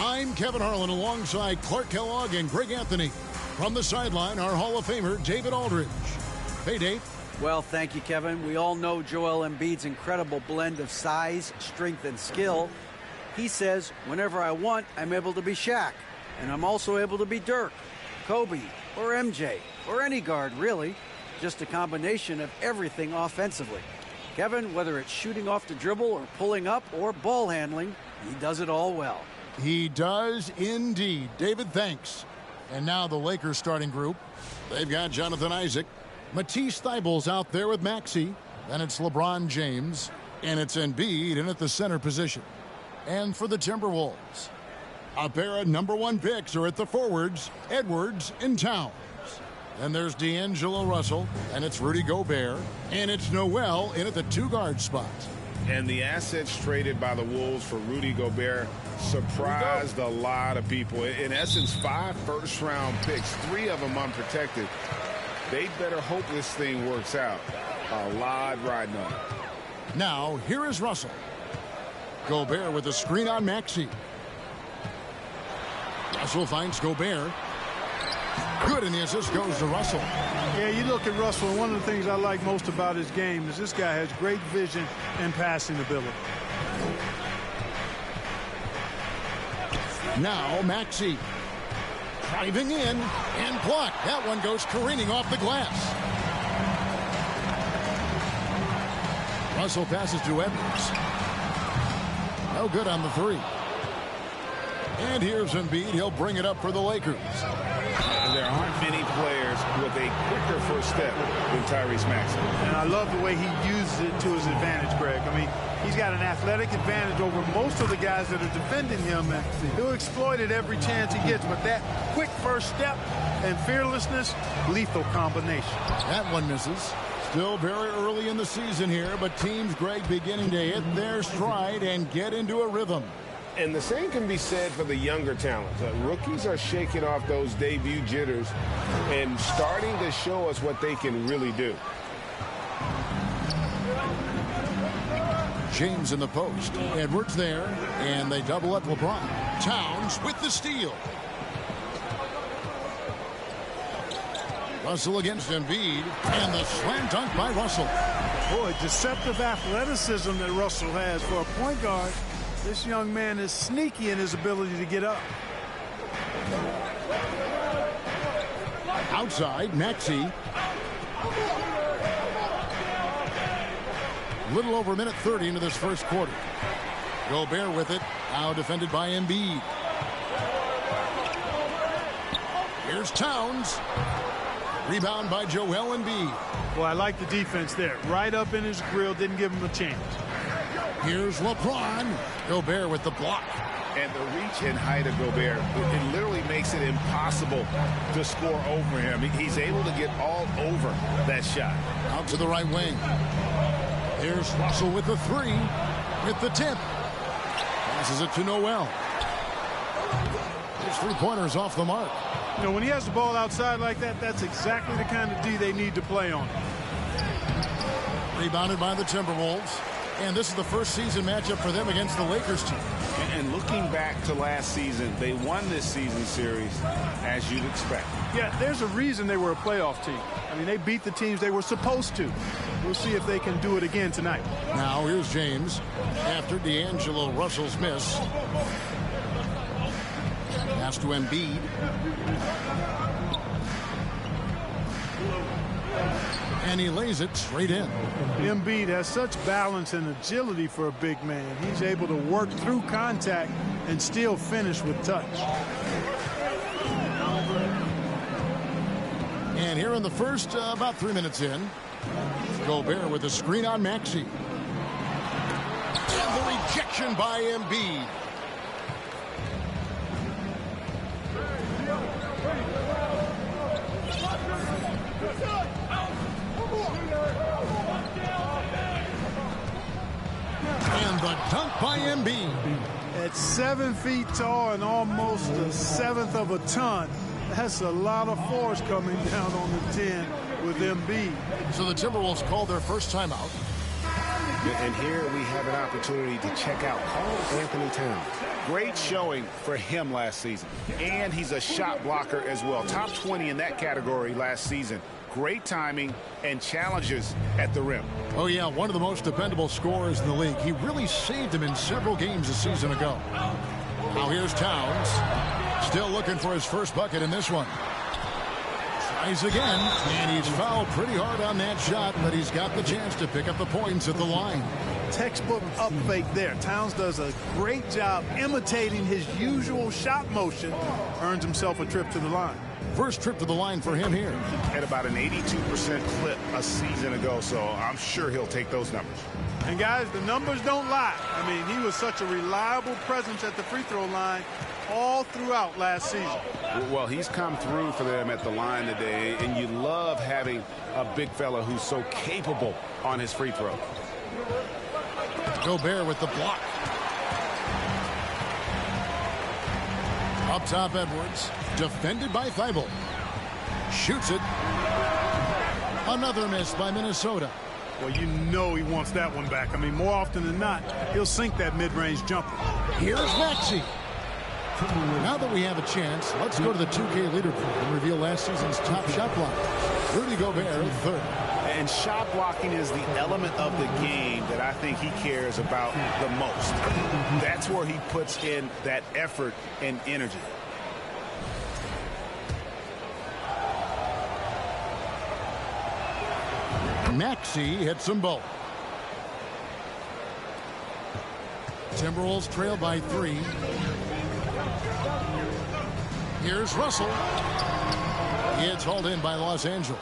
I'm Kevin Harlan alongside Clark Kellogg and Greg Anthony. From the sideline, our Hall of Famer, David Aldridge. Hey, Dave. Well, thank you, Kevin. We all know Joel Embiid's incredible blend of size, strength, and skill. He says, whenever I want, I'm able to be Shaq. And I'm also able to be Dirk, Kobe, or MJ, or any guard, really. Just a combination of everything offensively. Kevin, whether it's shooting off the dribble or pulling up or ball handling, he does it all well. He does indeed. David, thanks. And now the Lakers starting group. They've got Jonathan Isaac. Matisse Thybulle's out there with Maxey. Then it's LeBron James. And it's Embiid in at the center position. And for the Timberwolves, a pair of #1 picks are at the forwards, Edwards and Towns. Then there's D'Angelo Russell, and it's Rudy Gobert, and it's Noel in at the 2-guard spot. And the assets traded by the Wolves for Rudy Gobert surprised a lot of people. In essence, 5 first-round picks, 3 of them unprotected. They better hope this thing works out. A lot riding on it. Now, here is Russell. Gobert with a screen on Maxey. Russell finds Gobert. Good, and the assist goes to Russell. Yeah, you look at Russell, and one of the things I like most about his game is this guy has great vision and passing ability. Now Maxey driving in and blocked. That one goes careening off the glass. Russell passes to Edwards. No good on the 3. And here's Embiid. He'll bring it up for the Lakers. There aren't many players with a quicker first step than Tyrese Maxey. And I love the way he uses it to his advantage, Greg. I mean, he's got an athletic advantage over most of the guys that are defending him, and he'll exploit it every chance he gets. But that quick first step and fearlessness, lethal combination. That one misses. Still very early in the season here, but teams, Greg, beginning to hit their stride and get into a rhythm. And the same can be said for the younger talents. Rookies are shaking off those debut jitters and starting to show us what they can really do. James in the post. Edwards there, and they double up LeBron. Towns with the steal. Russell against Embiid, and the slam dunk by Russell. Boy, deceptive athleticism that Russell has for a point guard. This young man is sneaky in his ability to get up. Outside, Maxey. Little over a minute 30 into this first quarter. Gobert with it. Now defended by Embiid. Here's Towns. Rebound by Joel Embiid. Well, I like the defense there. Right up in his grill, didn't give him a chance. Here's LeBron. Gobert with the block. And the reach and height of Gobert, it literally makes it impossible to score over him. He's able to get all over that shot. Out to the right wing. Here's Russell with the 3. With the tip. Passes it to Noel. His 3-pointers off the mark. You know, when he has the ball outside like that, that's exactly the kind of D they need to play on. Rebounded by the Timberwolves. And this is the first season matchup for them against the Lakers team. And looking back to last season, they won this season series as you'd expect. Yeah, there's a reason they were a playoff team. I mean, they beat the teams they were supposed to. We'll see if they can do it again tonight. Now here's James after D'Angelo Russell's miss. Pass to Embiid. And he lays it straight in. Embiid has such balance and agility for a big man. He's able to work through contact and still finish with touch. And here in the first, about 3 minutes in, Gobert with a screen on Maxey. And the rejection by Embiid. And the dunk by Embiid. At 7 feet tall and almost a 1/7 of a ton, that's a lot of force coming down on the 10 with Embiid. So the Timberwolves called their first timeout. And here we have an opportunity to check out Karl Anthony Towns. Great showing for him last season. And he's a shot blocker as well. Top 20 in that category last season. Great timing and challenges at the rim. Oh, yeah, one of the most dependable scorers in the league. He really saved him in several games a season ago. Now here's Towns. Still looking for his first bucket in this one. Tries again, and he's fouled pretty hard on that shot, but he's got the chance to pick up the points at the line. Textbook up fake there. Towns does a great job imitating his usual shot motion. Earns himself a trip to the line. First trip to the line for him here. At about an 82% clip a season ago, so I'm sure he'll take those numbers. And guys, the numbers don't lie. I mean, he was such a reliable presence at the free throw line all throughout last season. Well, he's come through for them at the line today, and you love having a big fella who's so capable on his free throw. Gobert with the block. Up top, Edwards. Defended by Thibault. Shoots it. Another miss by Minnesota. Well, you know he wants that one back. I mean, more often than not, he'll sink that mid-range jumper. Here's Maxey. Now that we have a chance, let's go to the 2K leaderboard and reveal last season's top shot blocker. Rudy Gobert, third. And shot blocking is the element of the game that I think he cares about the most. That's where he puts in that effort and energy. Maxey hits them both. Timberwolves trail by 3. Here's Russell. It's hauled in by Los Angeles.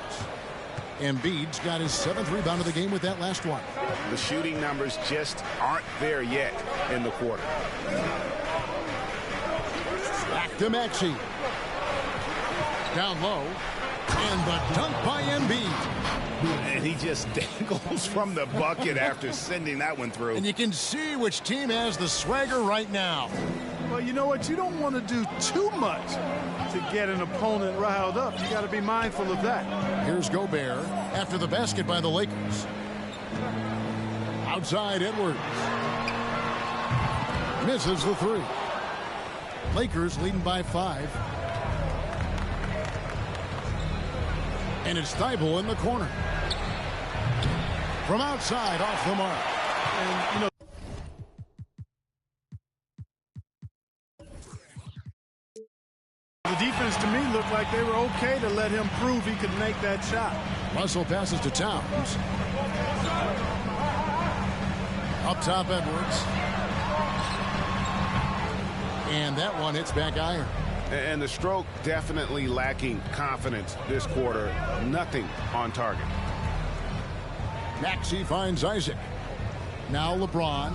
Embiid's got his 7th rebound of the game with that last one. The shooting numbers just aren't there yet in the quarter. Back to Maxey. Down low. And the dunk by Embiid. And he just dangles from the bucket after sending that one through. And you can see which team has the swagger right now. Well, you know what? You don't want to do too much to get an opponent riled up. You got to be mindful of that. Here's Gobert after the basket by the Lakers. Outside Edwards. Misses the 3. Lakers leading by 5. And it's Thibault in the corner. From outside, off the mark. And, you know, the defense to me looked like they were okay to let him prove he could make that shot. Russell passes to Towns. Up top, Edwards. And that one hits back iron. And the stroke definitely lacking confidence this quarter. Nothing on target. Maxey finds Isaac. Now LeBron.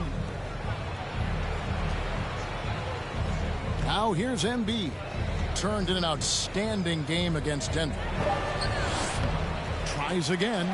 Now here's Embiid. Turned in an outstanding game against Denver. Tries again.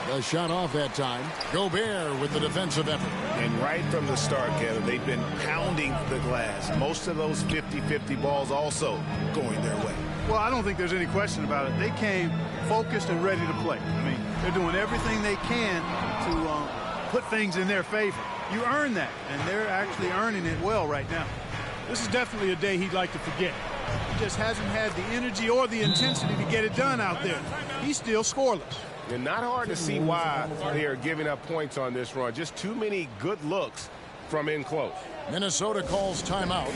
The shot off that time. Gobert with the defensive effort. And right from the start, Kevin, they've been pounding the glass. Most of those 50-50 balls also going their way. Well, I don't think there's any question about it. They came focused and ready to play. I mean, they're doing everything they can to put things in their favor. You earn that, and they're actually earning it well right now. This is definitely a day he'd like to forget. He just hasn't had the energy or the intensity to get it done out there. He's still scoreless. And not hard to see why they are giving up points on this run. Just too many good looks from in close. Minnesota calls timeout.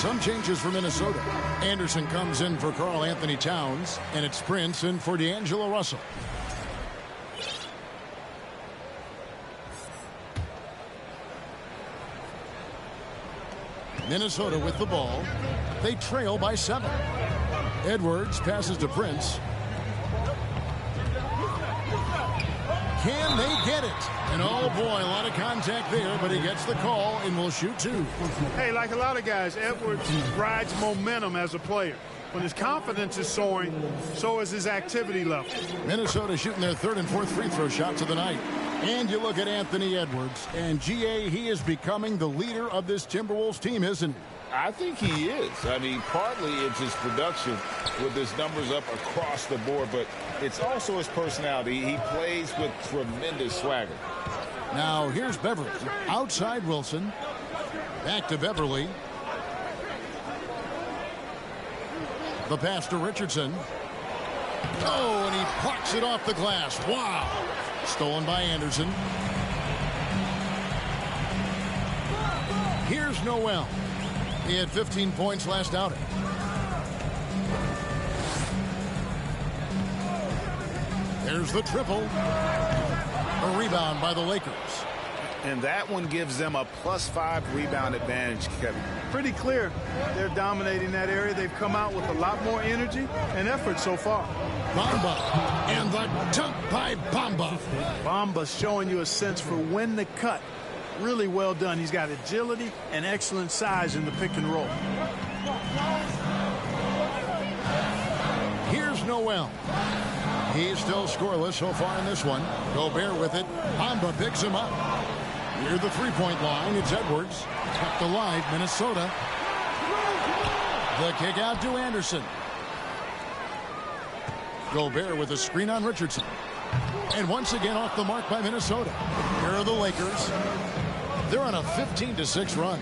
Some changes for Minnesota. Anderson comes in for Karl Anthony Towns, and it's Prince in for D'Angelo Russell. Minnesota with the ball. They trail by 7. Edwards passes to Prince. Can they get it? And oh boy, a lot of contact there, but he gets the call and will shoot 2. Hey, like a lot of guys, Edwards rides momentum as a player. When his confidence is soaring, so is his activity level. Minnesota shooting their 3rd and 4th free throw shots of the night. And you look at Anthony Edwards, and GA, he is becoming the leader of this Timberwolves team, isn't he? I think he is. I mean, partly it's his production with his numbers up across the board, but it's also his personality. He plays with tremendous swagger. Now, here's Beverly. Outside Wilson. Back to Beverly. The pass to Richardson. Oh, and he plucks it off the glass. Wow. Stolen by Anderson. Here's Noel. He had 15 points last outing. There's the triple. A rebound by the Lakers. And that one gives them a +5 rebound advantage, Kevin. Pretty clear. They're dominating that area. They've come out with a lot more energy and effort so far. Bamba. And the dunk by Bamba. Bamba's showing you a sense for when to cut. Really well done. He's got agility and excellent size in the pick and roll. Here's Noel. He's still scoreless so far in this one. Gobert with it. Bamba picks him up. Near the three-point line, it's Edwards. Kept alive, Minnesota. The kick out to Anderson. Gobert with a screen on Richardson. And once again off the mark by Minnesota. Here are the Lakers. They're on a 15-6 run.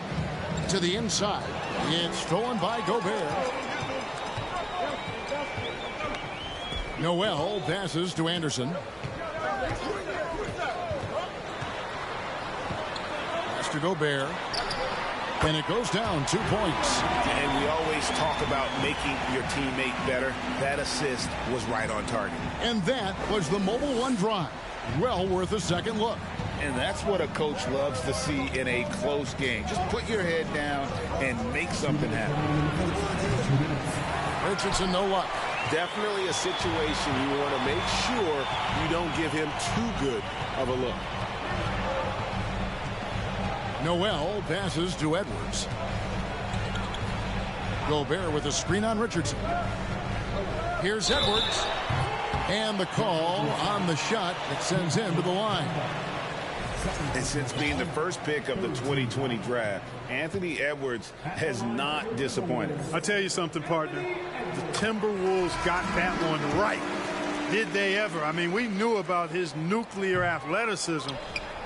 To the inside. It's stolen by Gobert. Noel passes to Anderson. Pass to Gobert. And it goes down 2 points. And we always talk about making your teammate better. That assist was right on target. And that was the Mobile One drive. Well worth a second look. And that's what a coach loves to see in a close game. Just put your head down and make something happen. Richardson, no luck. Definitely a situation you want to make sure you don't give him too good of a look. Noel passes to Edwards. Gobert with a screen on Richardson. Here's Edwards. And the call on the shot that sends him to the line. And since being the first pick of the 2020 draft, Anthony Edwards has not disappointed. I'll tell you something, partner. The Timberwolves got that one right. Did they ever? I mean, we knew about his nuclear athleticism,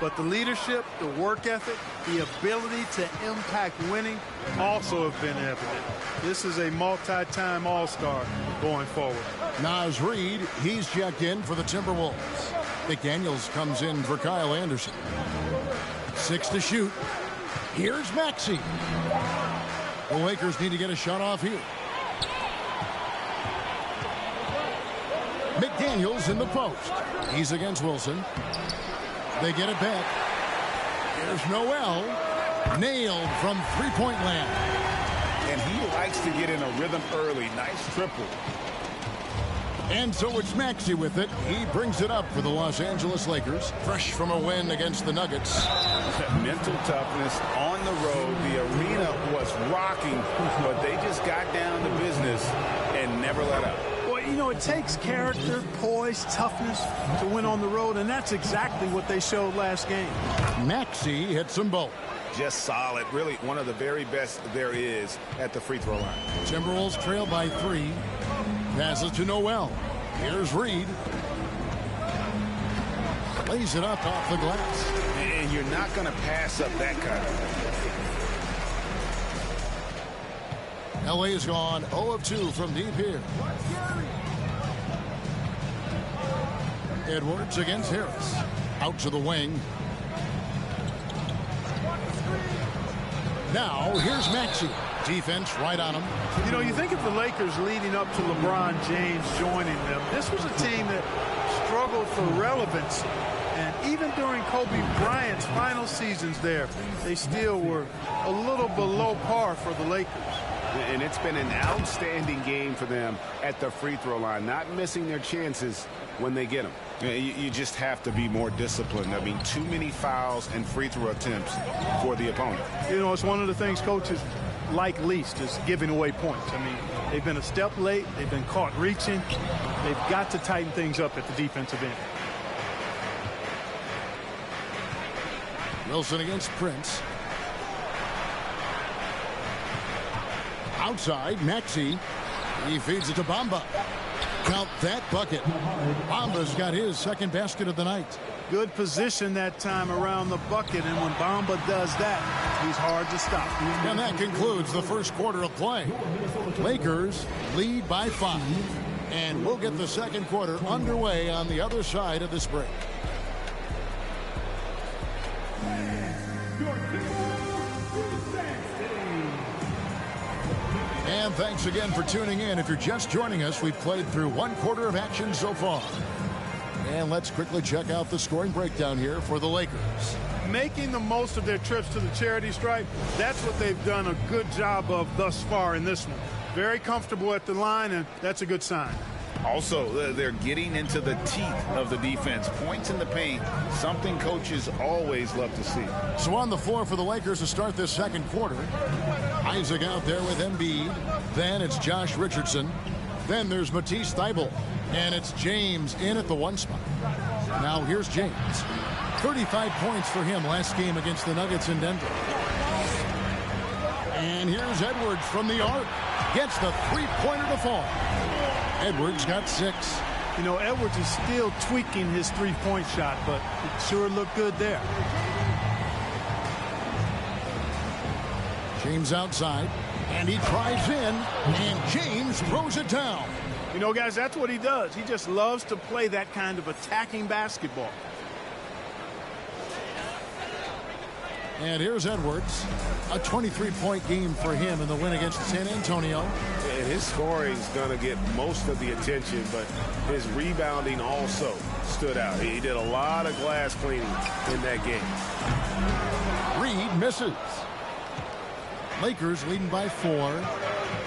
but the leadership, the work ethic, the ability to impact winning also have been evident. This is a multi-time All-Star going forward. Naz Reid, he's checked in for the Timberwolves. McDaniels comes in for Kyle Anderson. 6 to shoot. Here's Maxey. The Lakers need to get a shot off here. McDaniels in the post. He's against Wilson. They get it back. Here's Noel. Nailed from three-point land. And he likes to get in a rhythm early. Nice triple. And so it's Maxey with it. He brings it up for the Los Angeles Lakers. Fresh from a win against the Nuggets. Mental toughness on the road. The arena was rocking, but they just got down to business and never let up. Well, you know, it takes character, poise, toughness to win on the road, and that's exactly what they showed last game. Maxey hits them both. Just solid. Really one of the very best there is at the free throw line. Timberwolves trail by 3. Passes to Noel. Here's Reid. Lays it up off the glass. And you're not going to pass up that kind of. LA's gone 0 of 2 from deep here. Edwards against Harris. Out to the wing. Now here's Maxey. Defense right on him. You know, you think of the Lakers leading up to LeBron James joining them. This was a team that struggled for relevance. And even during Kobe Bryant's final seasons there, they still were a little below par for the Lakers. And it's been an outstanding game for them at the free throw line, not missing their chances when they get them. You just have to be more disciplined. I mean, too many fouls and free throw attempts for the opponent. You know, it's one of the things coaches like least is giving away points. I mean, they've been a step late. They've been caught reaching. They've got to tighten things up at the defensive end. Wilson against Prince. Outside, Maxey. He feeds it to Bamba. Count that bucket. Bamba's got his second basket of the night. Good position that time around the bucket, and when Bamba does that, he's hard to stop. And that concludes the first quarter of play. Lakers lead by 5. And we'll get the second quarter underway on the other side of this break. And thanks again for tuning in. If you're just joining us, we've played through one quarter of action so far. And let's quickly check out the scoring breakdown here for the Lakers. Making the most of their trips to the charity stripe, that's what they've done a good job of thus far in this one. Very comfortable at the line, and that's a good sign. Also, they're getting into the teeth of the defense. Points in the paint, something coaches always love to see. So on the floor for the Lakers to start this second quarter, Isaac out there with Embiid. Then it's Josh Richardson. Then there's Matisse Thybulle. And it's James in at the 1 spot. Now here's James. 35 points for him last game against the Nuggets in Denver. And here's Edwards from the arc. Gets the three-pointer to fall. Edwards got 6. You know, Edwards is still tweaking his three-point shot, but it sure looked good there. James outside, and he drives in, and James throws it down. You know, guys, that's what he does. He just loves to play that kind of attacking basketball. And here's Edwards. A 23-point game for him in the win against San Antonio. And his scoring is going to get most of the attention, but his rebounding also stood out. He did a lot of glass cleaning in that game. Reed misses. Lakers leading by 4.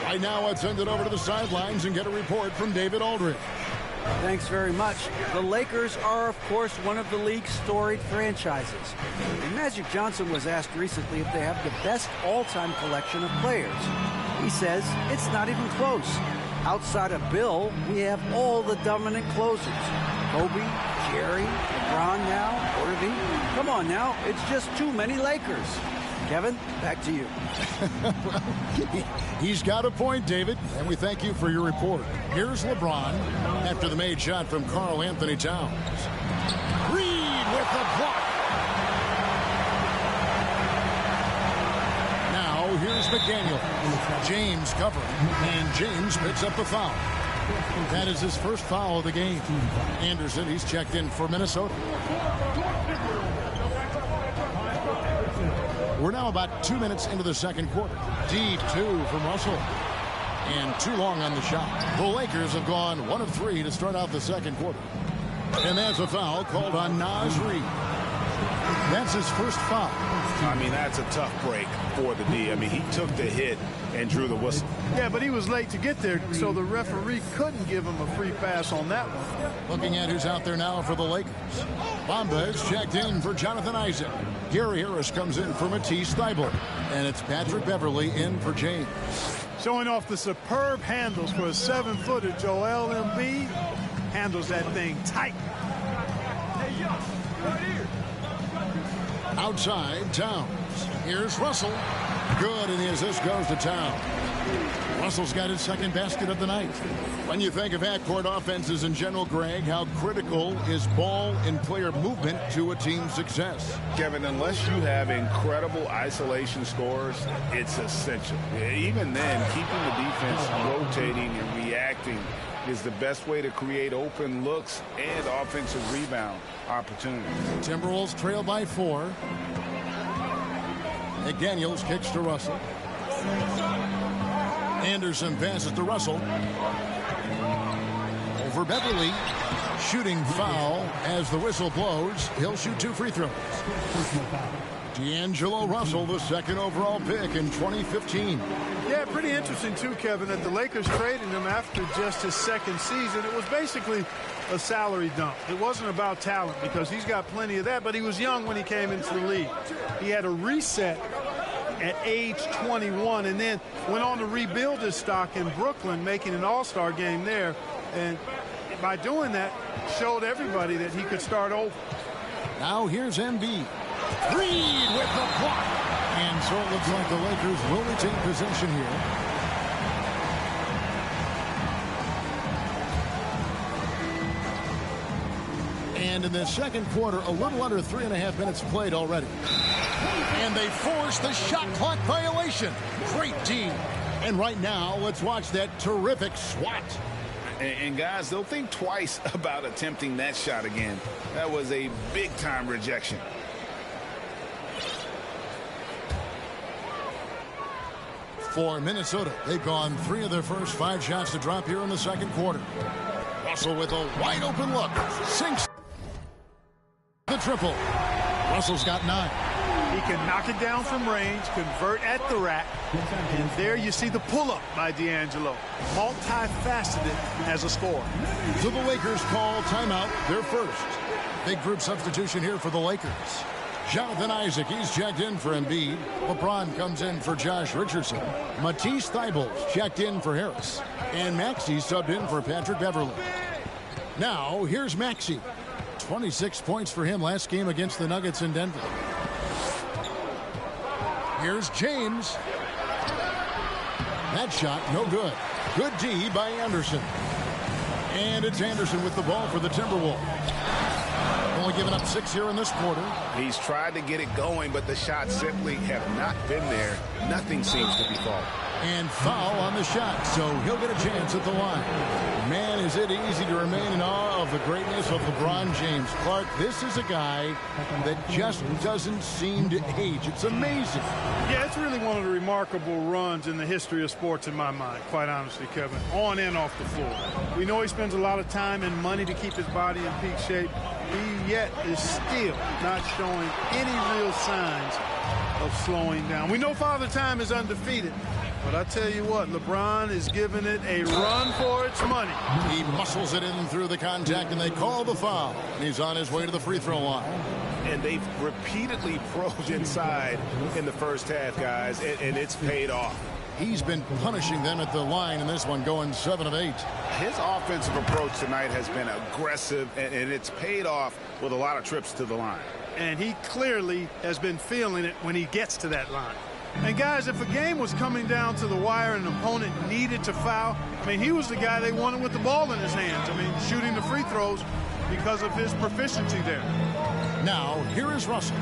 Right now, let's send it over to the sidelines and get a report from David Aldridge. Thanks very much. The Lakers are, of course, one of the league's storied franchises. And Magic Johnson was asked recently if they have the best all-time collection of players. He says it's not even close. Outside of Bill, we have all the dominant closers. Kobe, Jerry, LeBron now, Irving. Come on now, it's just too many Lakers. Kevin, back to you. He's got a point, David, and we thank you for your report. Here's LeBron after the made shot from Karl Anthony Towns. Reed with the block. Now here's McDaniel. James covering, and James picks up the foul. That is his first foul of the game. Anderson, he's checked in for Minnesota. We're now about 2 minutes into the second quarter. Deep 2 from Russell. And too long on the shot. The Lakers have gone 1 of 3 to start out the second quarter. And that's a foul called on Naz Reid. That's his first foul. I mean, that's a tough break for the D. I mean, he took the hit and drew the whistle. Yeah, but he was late to get there, so the referee couldn't give him a free pass on that one. Looking at who's out there now for the Lakers. Bamba is checked in for Jonathan Isaac. Gary Harris comes in for Matisse Thybulle. And it's Patrick Beverley in for James. Showing off the superb handles for a 7-footer, Joel Embiid handles that thing tight. Outside, Towns. Here's Russell. Good, and the assist goes to Towns. Russell's got his second basket of the night. When you think of half-court offenses in general, Greg, how critical is ball and player movement to a team's success? Kevin, unless you have incredible isolation scores, it's essential. Even then, keeping the defense rotating and reacting is the best way to create open looks and offensive rebound opportunities. Timberwolves trail by 4. McDaniels kicks to Russell. Anderson passes to Russell. Over Beverly. Shooting foul as the whistle blows. He'll shoot 2 free throws. D'Angelo Russell, the second overall pick in 2015. Yeah, pretty interesting, too, Kevin, that the Lakers traded him after just his second season. It was basically a salary dump. It wasn't about talent because he's got plenty of that, but he was young when he came into the league. He had a reset at age 21 and then went on to rebuild his stock in Brooklyn, making an all-star game there. And by doing that, showed everybody that he could start over. Now here's Embiid. Reed with the block. And so it looks like the Lakers will retain possession here. And in the second quarter, a little under 3.5 minutes played already. And they force the shot clock violation. Great D. And right now, let's watch that terrific swat. And guys, they'll think twice about attempting that shot again. That was a big-time rejection. For Minnesota, they've gone 3 of their first 5 shots to drop here in the second quarter. Russell with a wide-open look. Sinks the triple. Russell's got 9. He can knock it down from range, convert at the rack, and there you see the pull-up by D'Angelo. Multifaceted as a scorer. So the Lakers call timeout, their first. Big group substitution here for the Lakers. Jonathan Isaac, he's checked in for Embiid. LeBron comes in for Josh Richardson. Matisse Thybulle checked in for Harris. And Maxey subbed in for Patrick Beverly. Now, here's Maxey. 26 points for him last game against the Nuggets in Denver. Here's James. That shot, no good. Good D by Anderson. And it's Anderson with the ball for the Timberwolves. Only giving up 6 here in this quarter. He's tried to get it going, but the shots simply have not been there. Nothing seems to be falling. And foul on the shot, so he'll get a chance at the line. Man, is it easy to remain in awe of the greatness of LeBron James. Clark, this is a guy that just doesn't seem to age. It's amazing. Yeah, it's really one of the remarkable runs in the history of sports in my mind, quite honestly, Kevin, on and off the floor. We know he spends a lot of time and money to keep his body in peak shape. He yet is still not showing any real signs of slowing down. We know Father Time is undefeated. But I tell you what, LeBron is giving it a run for its money. He muscles it in through the contact, and they call the foul. And he's on his way to the free throw line. And they've repeatedly probed inside in the first half, guys, and it's paid off. He's been punishing them at the line in this one, going 7 of 8. His offensive approach tonight has been aggressive, and it's paid off with a lot of trips to the line. And he clearly has been feeling it when he gets to that line. And, guys, if a game was coming down to the wire and an opponent needed to foul, I mean, he was the guy they wanted with the ball in his hands. I mean, shooting the free throws because of his proficiency there. Now, here is Russell.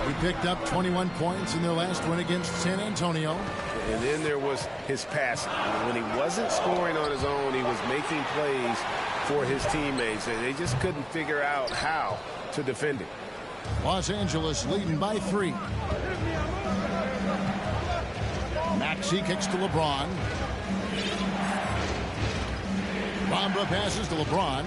He picked up 21 points in their last win against San Antonio. And then there was his passing. When he wasn't scoring on his own, he was making plays for his teammates, and they just couldn't figure out how to defend him. Los Angeles leading by 3. Maxey kicks to LeBron. Bamba passes to LeBron.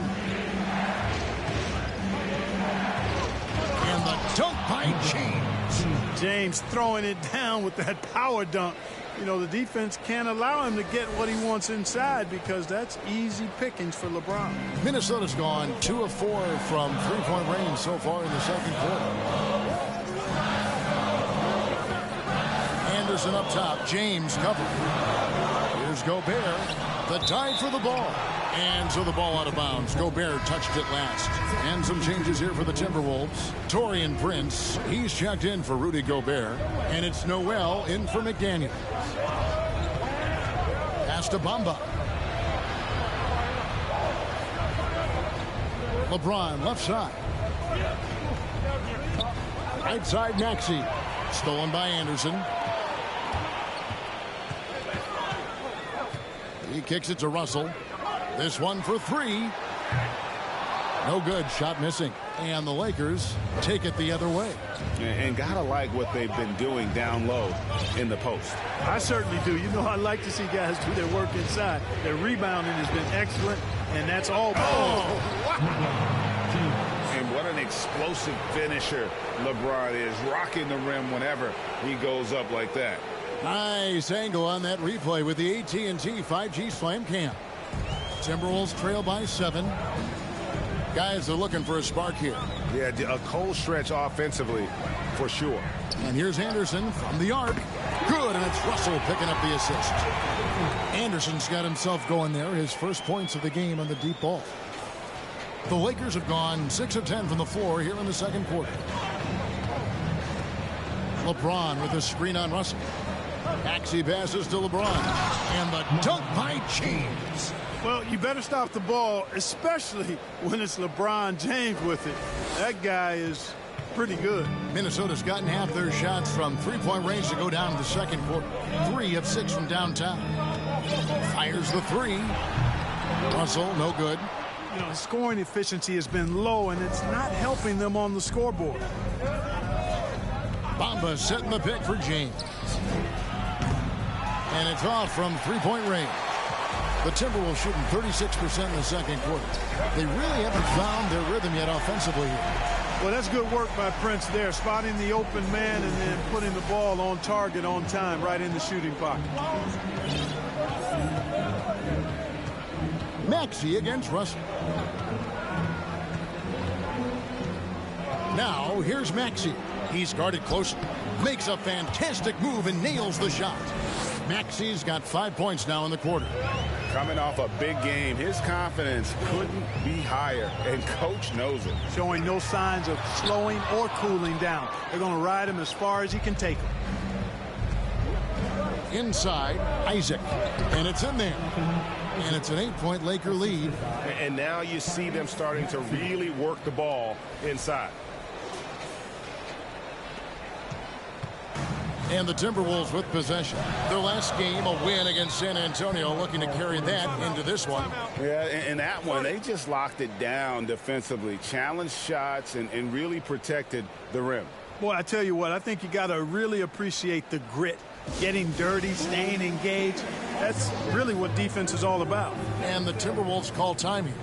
And the dunk by James. James throwing it down with that power dunk. You know, the defense can't allow him to get what he wants inside because that's easy pickings for LeBron. Minnesota's gone 2 of 4 from three-point range so far in the second quarter. Anderson up top. James covered. Here's Gobert. The dive for the ball. And so the ball out of bounds. Gobert touched it last. And some changes here for the Timberwolves. Taurean Prince. He's checked in for Rudy Gobert. And it's Noel in for McDaniel. Pass to Bamba. LeBron left side. Right side Maxey. Stolen by Anderson. He kicks it to Russell. This one for 3. No good. Shot missing. And the Lakers take it the other way. And gotta like what they've been doing down low in the post. I certainly do. You know, I like to see guys do their work inside. Their rebounding has been excellent, and that's all. And what an explosive finisher Lebron is, rocking the rim whenever he goes up like that. Nice angle on that replay with the AT&T 5G Slam Cam. Timberwolves trail by 7. Guys are looking for a spark here. Yeah, a cold stretch offensively for sure. And here's Anderson from the arc. Good, and it's Russell picking up the assist. Anderson's got himself going there, his first points of the game on the deep ball. The Lakers have gone 6 of 10 from the floor here in the second quarter. LeBron with a screen on Russell. Maxey passes to LeBron. And the dunk by James. Well, you better stop the ball, especially when it's LeBron James with it. That guy is pretty good. Minnesota's gotten half their shots from three-point range to go down in the second quarter. 3 of 6 from downtown. Fires the 3. Russell, no good. You know, his scoring efficiency has been low, and it's not helping them on the scoreboard. Bamba setting the pick for James. And it's off from three-point range. The Timberwolves shooting 36% in the second quarter. They really haven't found their rhythm yet offensively here. Well, that's good work by Prince there, spotting the open man and then putting the ball on target on time right in the shooting pocket. Maxey against Russell. Now, here's Maxey. He's guarded closely. Makes a fantastic move and nails the shot. Maxey's got 5 points now in the quarter. Coming off a big game, his confidence couldn't be higher, and coach knows it. Showing no signs of slowing or cooling down. They're going to ride him as far as he can take him. Inside, Isaac. And it's in there. And it's an 8-point Laker lead. And now you see them starting to really work the ball inside. And the Timberwolves with possession. Their last game, a win against San Antonio, looking to carry that into this one. Yeah, in that one, they just locked it down defensively, challenged shots, and really protected the rim. Boy, I tell you what, I think you got to really appreciate the grit. Getting dirty, staying engaged. That's really what defense is all about. And the Timberwolves call time here.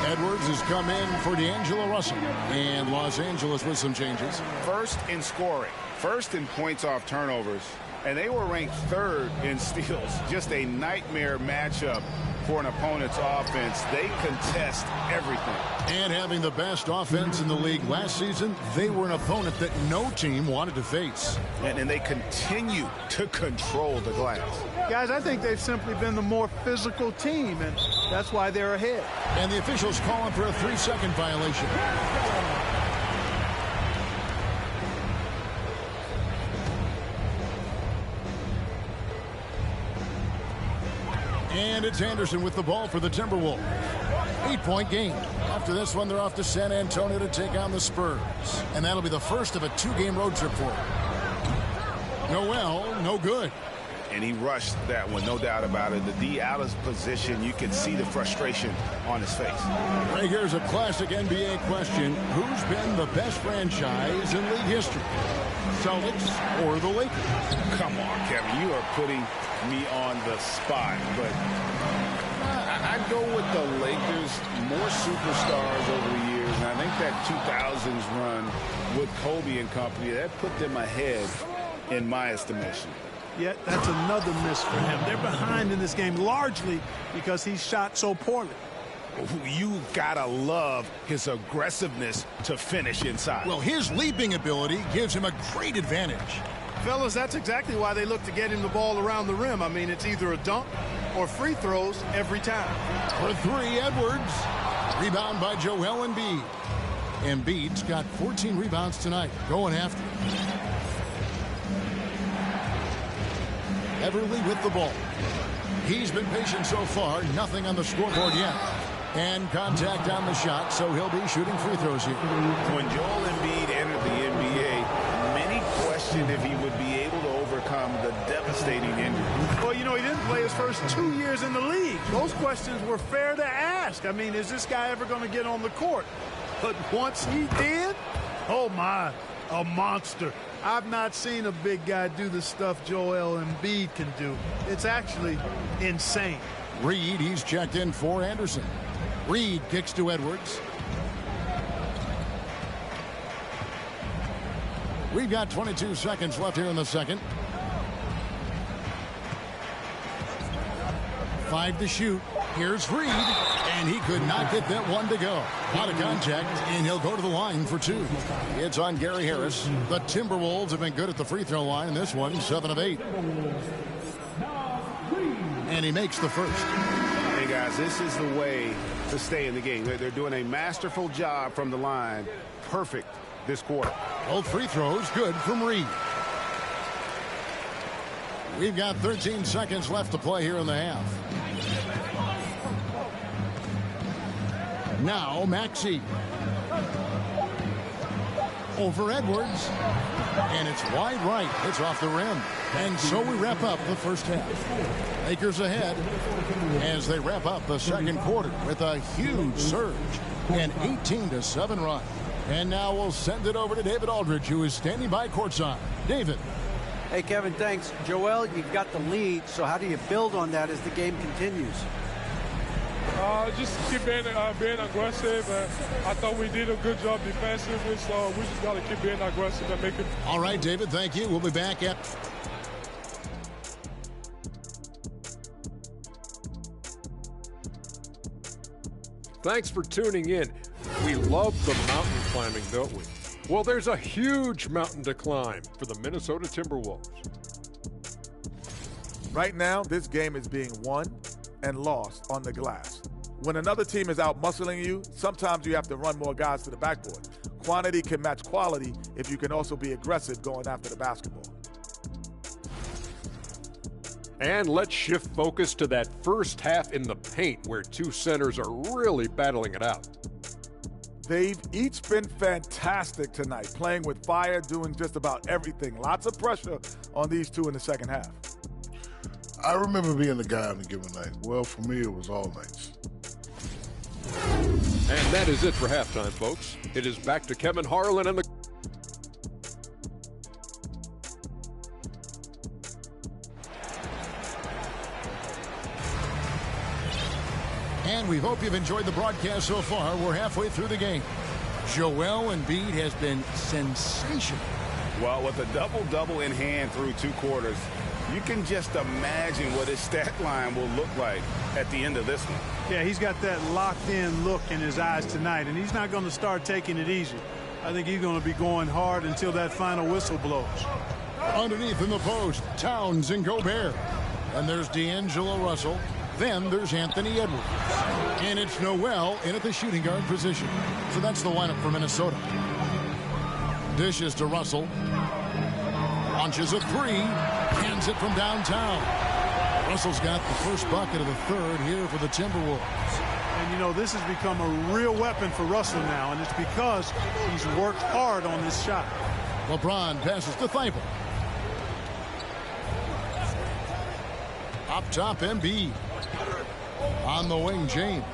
Edwards has come in for D'Angelo Russell. And Los Angeles with some changes. First in scoring, first in points off turnovers, and they were ranked 3rd in steals. Just a nightmare matchup for an opponent's offense. They contest everything. And having the best offense in the league last season, they were an opponent that no team wanted to face. And they continue to control the glass. Guys, I think they've simply been the more physical team, and that's why they're ahead. And the officials calling for a 3-second violation. And it's Anderson with the ball for the Timberwolves. 8-point game. After this one, they're off to San Antonio to take on the Spurs. And that'll be the first of a 2-game road trip for them. Noel, no good. And he rushed that one, no doubt about it. The D out of position, you can see the frustration on his face. Right, here's a classic NBA question. Who's been the best franchise in league history? Celtics or the Lakers? Come on, Kevin. You are putting me on the spot. But I'd go with the Lakers. More superstars over the years. And I think that 2000s run with Kobe and company, that put them ahead in my estimation. Yet that's another miss for him. They're behind in this game largely because he shot so poorly. You gotta love his aggressiveness to finish inside. Well, his leaping ability gives him a great advantage. Fellas, that's exactly why they look to get him the ball around the rim. I mean, it's either a dunk or free throws every time. For 3, Edwards. Rebound by Joel Embiid. Embiid's got 14 rebounds tonight. Going after him. Everly with the ball. He's been patient so far. Nothing on the scoreboard yet. And contact on the shot, so he'll be shooting free throws here. When Joel Embiid entered the NBA, many questioned if he would be able to overcome the devastating injury. Well, you know, he didn't play his first 2 years in the league. Those questions were fair to ask. I mean, is this guy ever going to get on the court? But once he did, oh my, a monster. I've not seen a big guy do the stuff Joel Embiid can do. It's actually insane. Reed, he's checked in for Anderson. Reed kicks to Edwards. We've got 22 seconds left here in the second. 5 to shoot. Here's Reed, and he could not get that one to go. Out of contact, and he'll go to the line for 2. It's on Gary Harris. The Timberwolves have been good at the free throw line in this one, 7 of 8. And he makes the first. Hey, guys, this is the way to stay in the game. They're doing a masterful job from the line. Perfect this quarter. Both free throws good from Reed. We've got 13 seconds left to play here in the half. Now Maxey. Over Edwards. And it's wide right. It's off the rim. And so we wrap up the first half. Lakers ahead as they wrap up the second quarter with a huge surge. An 18-7 run. And now we'll send it over to David Aldridge, who is standing by courtside. David. Hey, Kevin, thanks. Joel, you've got the lead, so how do you build on that as the game continues? Just keep being aggressive. I thought we did a good job defensively, so we just got to keep being aggressive and make it. All right, David, thank you. We'll be back at... Thanks for tuning in. We love the mountain climbing, don't we? Well, there's a huge mountain to climb for the Minnesota Timberwolves. Right now, this game is being won and lost on the glass. When another team is out muscling you, sometimes you have to run more guys to the backboard. Quantity can match quality if you can also be aggressive going after the basketball. And let's shift focus to that first half in the paint where two centers are really battling it out. They've each been fantastic tonight, playing with fire, doing just about everything. Lots of pressure on these two in the second half. I remember being the guy on a given night. Well, for me, it was all nights. And that is it for halftime, folks. It is back to Kevin Harlan and the... And we hope you've enjoyed the broadcast so far. We're halfway through the game. Joel Embiid has been sensational. Well, with a double-double in hand through 2 quarters, you can just imagine what his stat line will look like at the end of this one. Yeah, he's got that locked-in look in his eyes tonight, and he's not going to start taking it easy. I think he's going to be going hard until that final whistle blows. Underneath in the post, Towns and Gobert. And there's D'Angelo Russell. Then there's Anthony Edwards. And it's Noel in at the shooting guard position. So that's the lineup for Minnesota. Dishes to Russell. Launches a 3. Hands it from downtown. Russell's got the first bucket of the third here for the Timberwolves. And, you know, this has become a real weapon for Russell now, and it's because he's worked hard on this shot. LeBron passes to Thibault. Up top, Embiid. On the wing, James.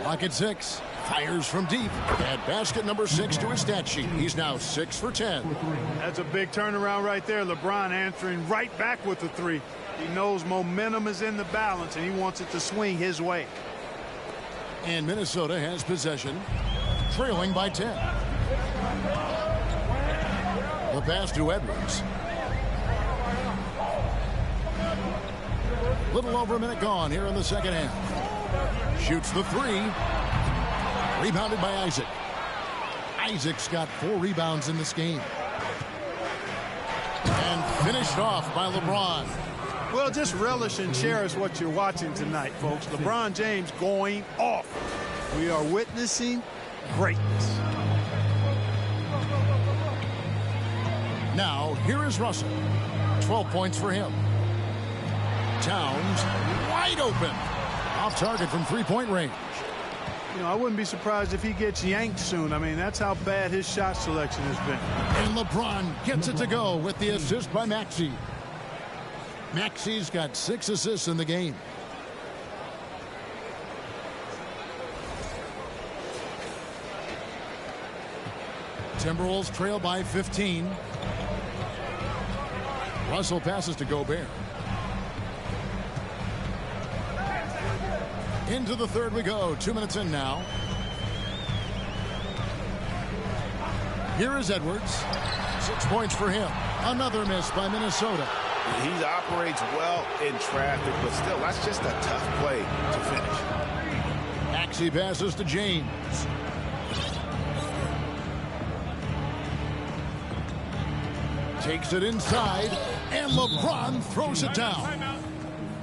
Clock at 6. Fires from deep. Add basket number 6 to his stat sheet. He's now 6 for 10. That's a big turnaround right there. LeBron answering right back with the 3. He knows momentum is in the balance, and he wants it to swing his way. And Minnesota has possession, trailing by 10. The pass to Edwards. Little over a minute gone here in the second half. Shoots the 3. Rebounded by Isaac. Isaac's got 4 rebounds in this game. And finished off by LeBron. Well, just relish and cherish what you're watching tonight, folks. LeBron James going off. We are witnessing greatness. Now, here is Russell. 12 points for him. Towns wide open. Off target from three-point range. You know, I wouldn't be surprised if he gets yanked soon. I mean, that's how bad his shot selection has been. And LeBron gets it to go with the assist by Maxey. Maxey's got 6 assists in the game. Timberwolves trail by 15. Russell passes to Gobert. Into the third we go. 2 minutes in now. Here is Edwards. 6 points for him. Another miss by Minnesota. He operates well in traffic, but still, that's just a tough play to finish. Maxey passes to James. Takes it inside, and LeBron throws it down.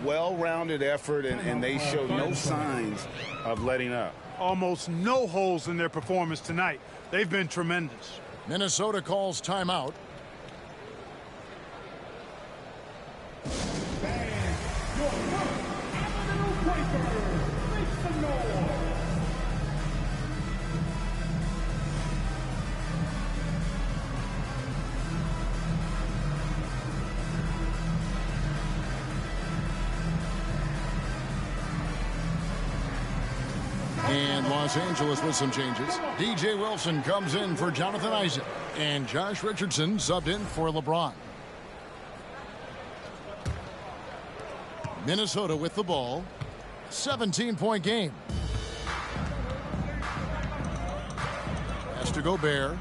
Well-rounded effort, and they show no signs of letting up. Almost no holes in their performance tonight. They've been tremendous. Minnesota calls timeout. And Los Angeles with some changes. DJ Wilson comes in for Jonathan Isaac. And Josh Richardson subbed in for LeBron. Minnesota with the ball. 17-point game. Pass to Gobert.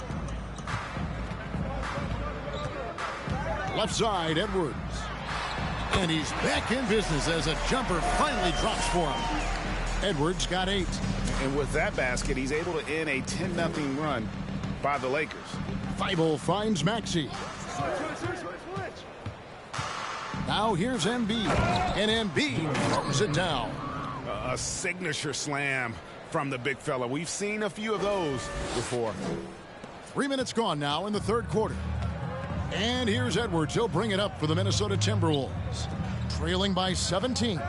Left side, Edwards. And he's back in business as a jumper finally drops for him. Edwards got 8. And with that basket, he's able to end a 10-0 run by the Lakers. Thibault finds Maxey. Now here's Embiid. And Embiid throws it down. A signature slam from the big fella. We've seen a few of those before. 3 minutes gone now in the third quarter. And here's Edwards. He'll bring it up for the Minnesota Timberwolves. Trailing by 17.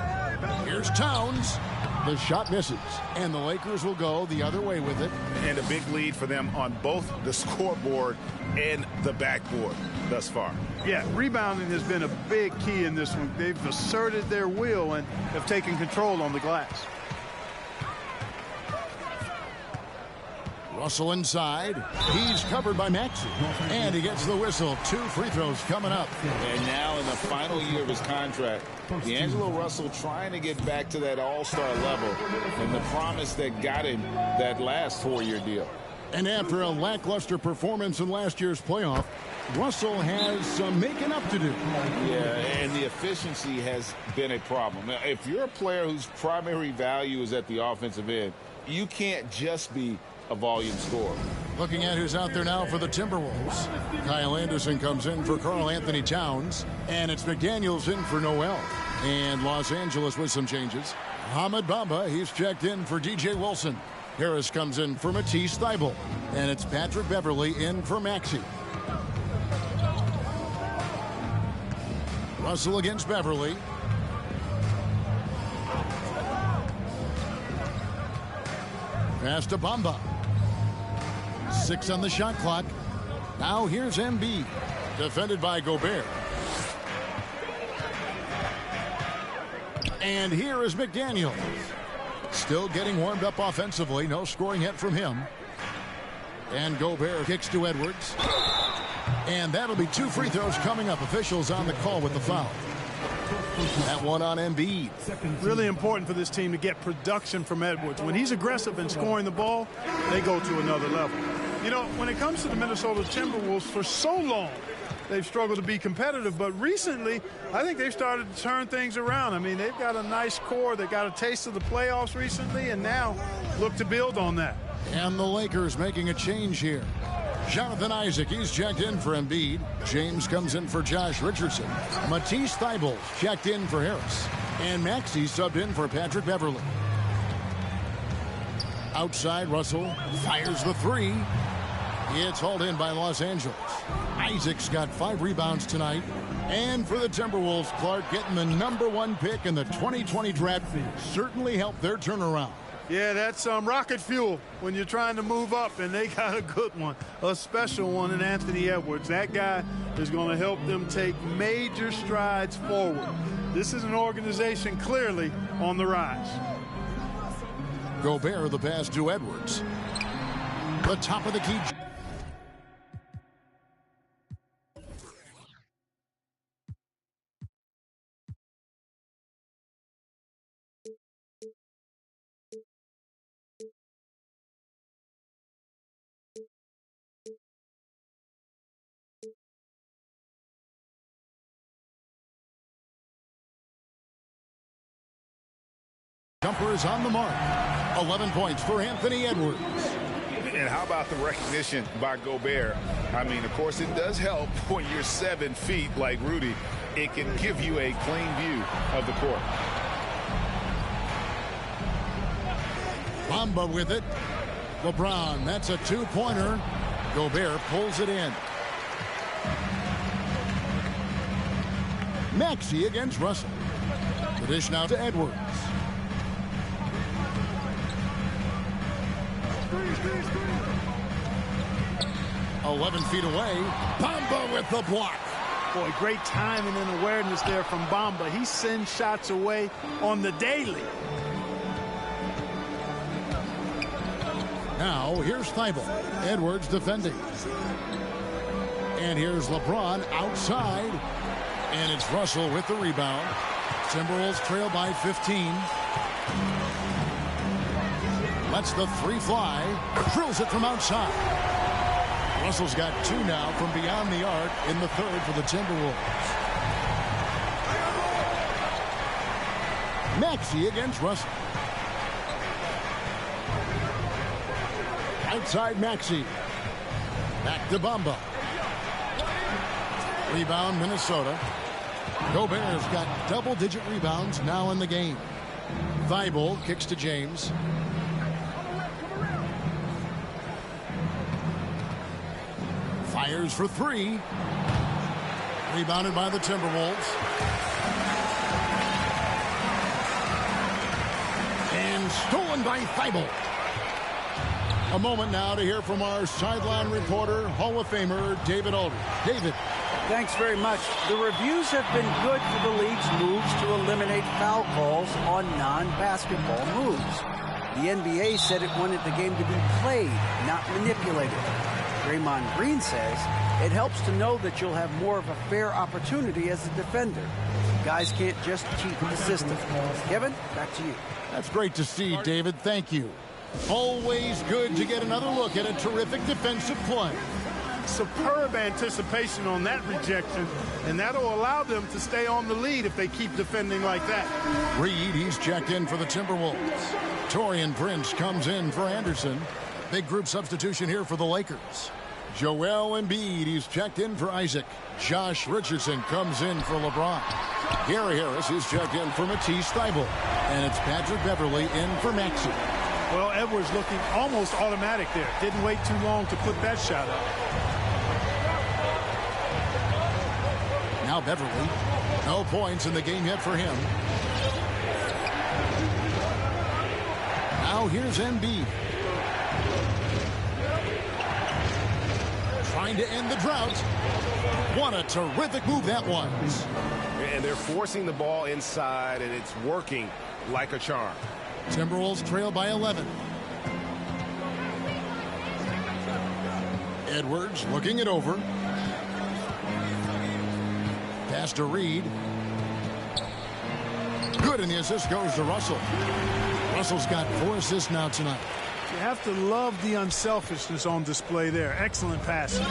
Here's Towns. The shot misses, and the Lakers will go the other way with it. And a big lead for them on both the scoreboard and the backboard thus far. Yeah, rebounding has been a big key in this one. They've asserted their will and have taken control on the glass. Russell inside. He's covered by Maxey. And he gets the whistle. 2 free throws coming up. And now in the final year of his contract, D'Angelo Russell trying to get back to that all-star level and the promise that got him that last 4-year deal. And after a lackluster performance in last year's playoff, Russell has some making up to do. Yeah, and the efficiency has been a problem. If you're a player whose primary value is at the offensive end, you can't just be a volume scorer. Looking at who's out there now for the Timberwolves. Kyle Anderson comes in for Karl Anthony Towns. And it's McDaniels in for Noel. And Los Angeles with some changes. Hamid Bamba, he's checked in for DJ Wilson. Harris comes in for Matisse Thybulle. And it's Patrick Beverley in for Maxey. Russell against Beverley. Pass to Bamba. 6 on the shot clock. Now here's Embiid. Defended by Gobert. And here is McDaniels. Still getting warmed up offensively. No scoring yet from him. And Gobert kicks to Edwards. And that'll be 2 free throws coming up. Officials on the call with the foul. That one on Embiid. Really important for this team to get production from Edwards. When he's aggressive in scoring the ball, they go to another level. You know, when it comes to the Minnesota Timberwolves, for so long, they've struggled to be competitive. But recently, I think they've started to turn things around. I mean, they've got a nice core. They got a taste of the playoffs recently, and now look to build on that. And the Lakers making a change here. Jonathan Isaac, he's checked in for Embiid. James comes in for Josh Richardson. Matisse Thybulle checked in for Harris. And Maxey subbed in for Patrick Beverley. Outside, Russell fires the 3. It's hauled in by Los Angeles. Isaac's got 5 rebounds tonight. And for the Timberwolves, Clark, getting the #1 pick in the 2020 draft certainly helped their turnaround. Yeah, that's rocket fuel when you're trying to move up, and they got a good one, a special one in Anthony Edwards. That guy is going to help them take major strides forward. This is an organization clearly on the rise. Gobert the pass to Edwards. The top of the key. Jumper is on the mark. 11 points for Anthony Edwards. And how about the recognition by Gobert? I mean, of course, it does help when you're 7 feet like Rudy. It can give you a clean view of the court. Bamba with it. LeBron, that's a 2-pointer. Gobert pulls it in. Maxey against Russell. The dish now to Edwards. 11 feet away. Bamba with the block. Boy, great timing and awareness there from Bamba. He sends shots away on the daily. Now, here's Thibault. Edwards defending. And here's LeBron outside. And it's Russell with the rebound. Timberwolves trail by 15. Lets the 3 fly. Drills it from outside. Russell's got 2 now from beyond the arc in the 3rd for the Timberwolves. Maxey against Russell. Outside Maxey. Back to Bamba. Rebound Minnesota. Gobert's got double-digit rebounds now in the game. Thibault kicks to James. Fires for 3. Rebounded by the Timberwolves. And stolen by Thibault. A moment now to hear from our sideline reporter, Hall of Famer David Aldridge. David. Thanks very much. The reviews have been good for the league's moves to eliminate foul calls on non-basketball moves. The NBA said it wanted the game to be played, not manipulated. Draymond Green says it helps to know that you'll have more of a fair opportunity as a defender. Guys can't just cheat the system. Kevin, back to you. That's great to see, David. Thank you. Always good to get another look at a terrific defensive play. Superb anticipation on that rejection, and that'll allow them to stay on the lead if they keep defending like that. Reed, he's checked in for the Timberwolves. Taurean Prince comes in for Anderson. Big group substitution here for the Lakers. Joel Embiid, he's checked in for Isaac. Josh Richardson comes in for LeBron. Gary Harris is checked in for Matisse Thybulle. And it's Patrick Beverley in for Maxey. Well, Edwards looking almost automatic there. Didn't wait too long to put that shot up. Now Beverley. No points in the game yet for him. Now here's Embiid. Trying to end the drought. What a terrific move that was. And they're forcing the ball inside, and it's working like a charm. Timberwolves trail by 11. Edwards looking it over. Pass to Reed. Good, and the assist goes to Russell. Russell's got 4 assists now tonight. You have to love the unselfishness on display there. Excellent passing.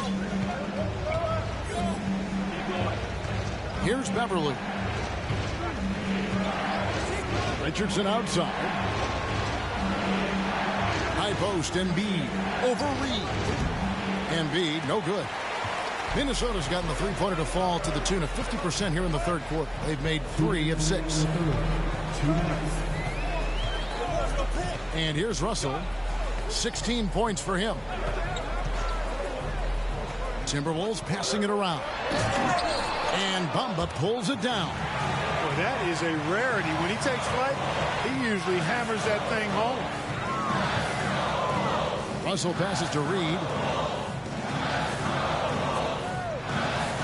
Here's Beverley. Richardson outside. High post, Embiid over Reed. Embiid, no good. Minnesota's gotten the 3-pointer to fall to the tune of 50% here in the 3rd quarter. They've made 3 of 6. And here's Russell. 16 points for him. Timberwolves passing it around. And Bamba pulls it down. Well, that is a rarity. When he takes flight, he usually hammers that thing home. Russell passes to Reed.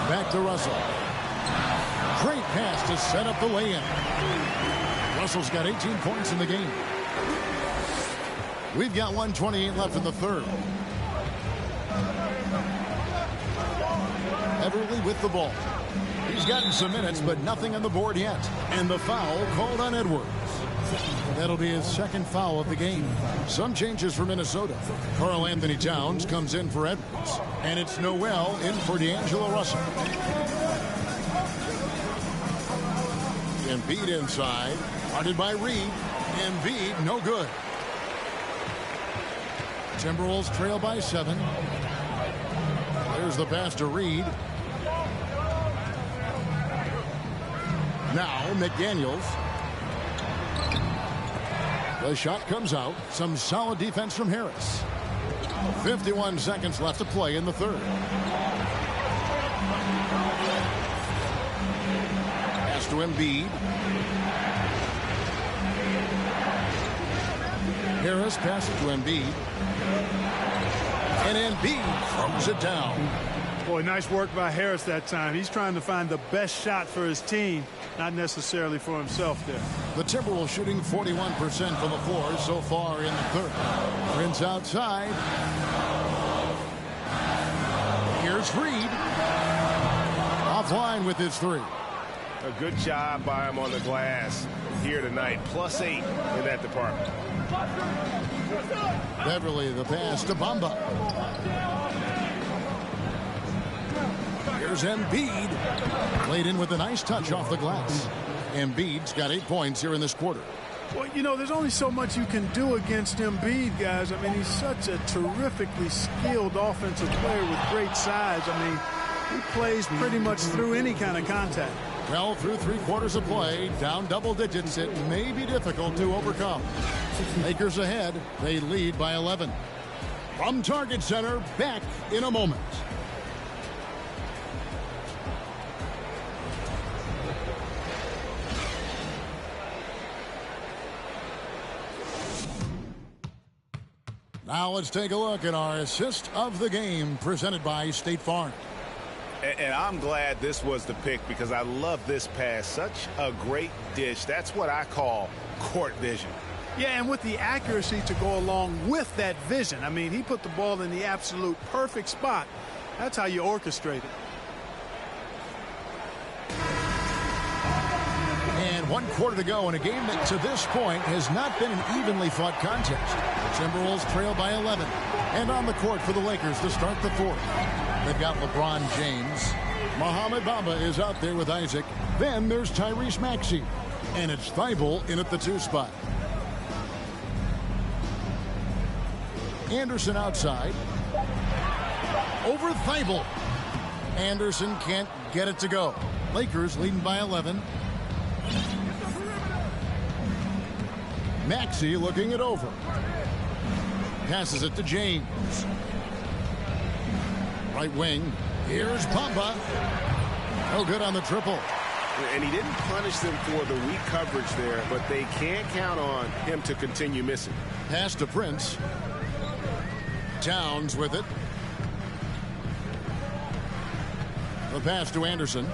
Back to Russell. Great pass to set up the lay-in. Russell's got 18 points in the game. We've got 1:28 left in the third. Everly with the ball. He's gotten some minutes, but nothing on the board yet. And the foul called on Edwards. That'll be his second foul of the game. Some changes for Minnesota. Karl Anthony Towns comes in for Edwards. And it's Noel in for D'Angelo Russell. Embiid inside. Guarded by Reed. Embiid, no good. Timberwolves trail by 7. There's the pass to Reed. Now McDaniels. The shot comes out. Some solid defense from Harris. 51 seconds left to play in the third. Pass to Embiid. Harris passes to Embiid. And Embiid throws it down. Boy, nice work by Harris that time. He's trying to find the best shot for his team, not necessarily for himself there. The Timberwolves shooting 41% from the floor so far in the third. Prince outside. Here's Reed. Offline with his three. A good job by him on the glass here tonight. +8 in that department. Beverly the pass to Bamba. Here's Embiid. Laid in with a nice touch off the glass. Embiid's got 8 points here in this quarter. Well, you know, there's only so much you can do against Embiid, guys. I mean, he's such a terrifically skilled offensive player with great size. I mean, he plays pretty much through any kind of contact. Well, through 3 quarters of play, down double digits, it may be difficult to overcome. Lakers ahead. They lead by 11. From Target Center, back in a moment. Now let's take a look at our assist of the game presented by State Farm. And I'm glad this was the pick because I love this pass. Such a great dish. That's what I call court vision. Yeah, and with the accuracy to go along with that vision. I mean, he put the ball in the absolute perfect spot. That's how you orchestrate it. And 1 quarter to go in a game that to this point has not been an evenly fought contest. Timberwolves trail by 11. And on the court for the Lakers to start the fourth. They've got LeBron James. Mohamed Bamba is out there with Isaac. Then there's Tyrese Maxey. And it's Thibault in at the 2 spot. Anderson outside. Over Thibault. Anderson can't get it to go. Lakers leading by 11. Maxey looking it over. Passes it to James. Right wing. Here's Bamba. No good on the triple. And he didn't punish them for the weak coverage there, but they can't count on him to continue missing. Pass to Prince. Towns with it. The pass to Anderson.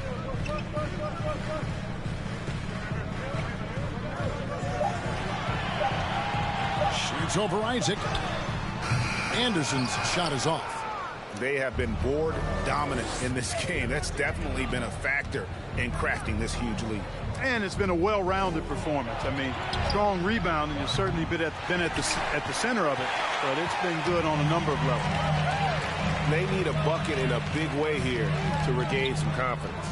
Shoots over Isaac. Anderson's shot is off. They have been board dominant in this game. That's definitely been a factor in crafting this huge lead. And it's been a well-rounded performance. I mean, strong rebounding has certainly been at the center of it, but it's been good on a number of levels. They need a bucket in a big way here to regain some confidence.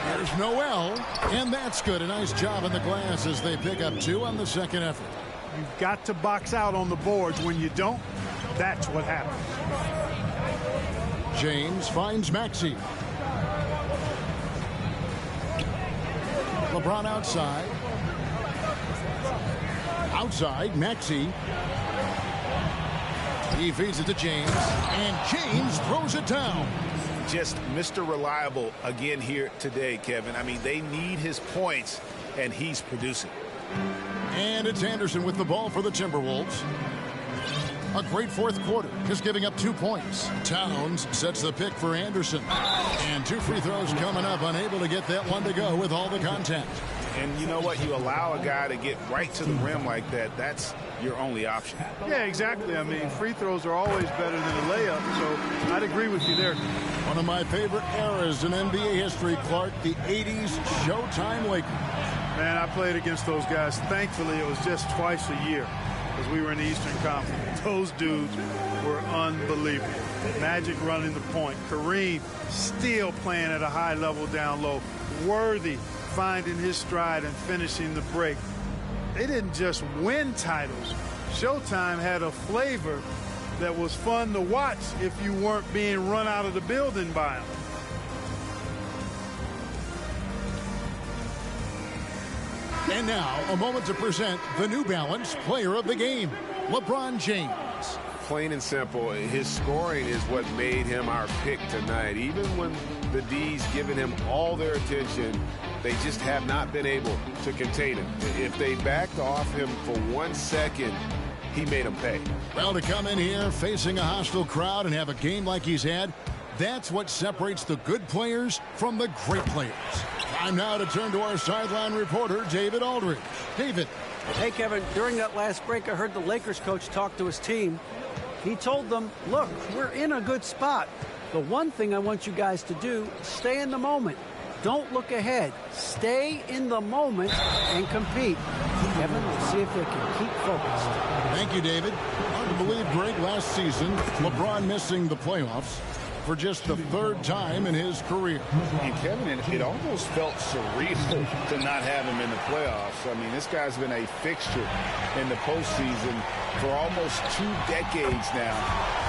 There's Noel, and that's good. A nice job on the glass as they pick up 2 on the second effort. You've got to box out on the boards. When you don't, that's what happens. James finds Maxey. LeBron outside. Outside, Maxey. He feeds it to James, and James throws it down. Just Mr. Reliable again here today, Kevin. I mean, they need his points, and he's producing. And it's Anderson with the ball for the Timberwolves. A great fourth quarter, just giving up 2 points. Towns sets the pick for Anderson. And 2 free throws coming up, unable to get that one to go with all the contact. And you know what? You allow a guy to get right to the rim like that, that's your only option. Yeah, exactly. I mean, free throws are always better than a layup, so I'd agree with you there. One of my favorite eras in NBA history, Clark, the 80s Showtime Lakers. Man, I played against those guys. Thankfully, it was just twice a year because we were in the Eastern Conference. Those dudes were unbelievable. Magic running the point. Kareem still playing at a high level down low. Worthy finding his stride and finishing the break. They didn't just win titles. Showtime had a flavor that was fun to watch if you weren't being run out of the building by them. And now, a moment to present the New Balance Player of the Game, LeBron James. Plain and simple, his scoring is what made him our pick tonight. Even when the D's given him all their attention, they just have not been able to contain him. If they backed off him for 1 second, he made them pay. Well, to come in here facing a hostile crowd and have a game like he's had, that's what separates the good players from the great players. Time now to turn to our sideline reporter, David Aldridge. David. Hey, Kevin, during that last break, I heard the Lakers coach talk to his team. He told them, look, we're in a good spot. The one thing I want you guys to do, stay in the moment. Don't look ahead. Stay in the moment and compete. Kevin, we'll see if they can keep focused. Thank you, David. Hard to believe Greg last season, LeBron missing the playoffs for just the 3rd time in his career. And Kevin, it almost felt surreal to not have him in the playoffs. I mean, this guy's been a fixture in the postseason for almost 2 decades now.